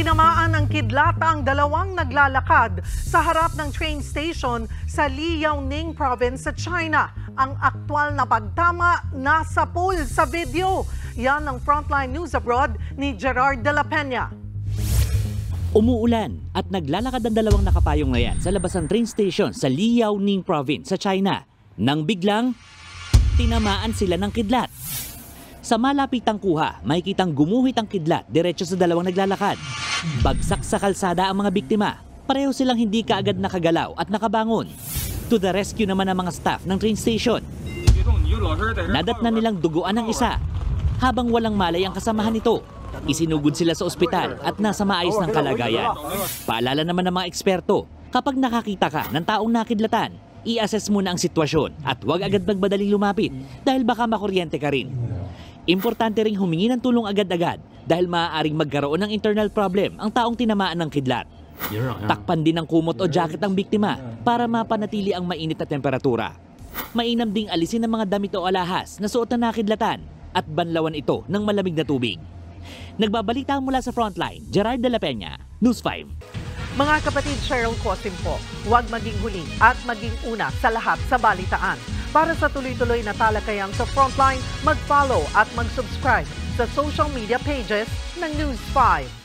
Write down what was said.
Tinamaan ng kidlat ang dalawang naglalakad sa harap ng train station sa Liaoning Province sa China. Ang aktwal na pagtama nasa pool sa video. Yan ang Frontline News Abroad ni Gerard de la Peña. Umuulan at naglalakad ang dalawang nakapayong na yan sa labas ng train station sa Liaoning Province sa China. Nang biglang tinamaan sila ng kidlat. Sa malapitang kuha, makikitang gumuhit ang kidlat diretso sa dalawang naglalakad. Bagsak sa kalsada ang mga biktima. Pareho silang hindi kaagad nakagalaw at nakabangon. To the rescue naman ang mga staff ng train station. Nadatnan nilang duguan ng isa. Habang walang malay ang kasamahan nito, isinugod sila sa ospital at nasa maayos ng kalagayan. Paalala naman ng mga eksperto, kapag nakakita ka ng taong nakidlatan, i-assess muna ang sitwasyon at huwag agad magmadaling lumapit dahil baka makuryente ka rin. Importante ring humingi ng tulong agad-agad dahil maaaring magkaroon ng internal problem ang taong tinamaan ng kidlat. Takpan din ng kumot o jacket ang biktima para mapanatili ang mainit na temperatura. Mainam ding alisin ang mga damit o alahas na suot na nakidlatan at banlawan ito ng malamig na tubig. Nagbabalita mula sa Frontline, Gerard de la Peña, News 5. Mga kapatid, Cheryl Cosim po, huwag maging huli at maging una sa lahat sa balitaan. Para sa tuloy-tuloy na talakayan sa Frontline, mag-follow at mag-subscribe sa social media pages ng News 5.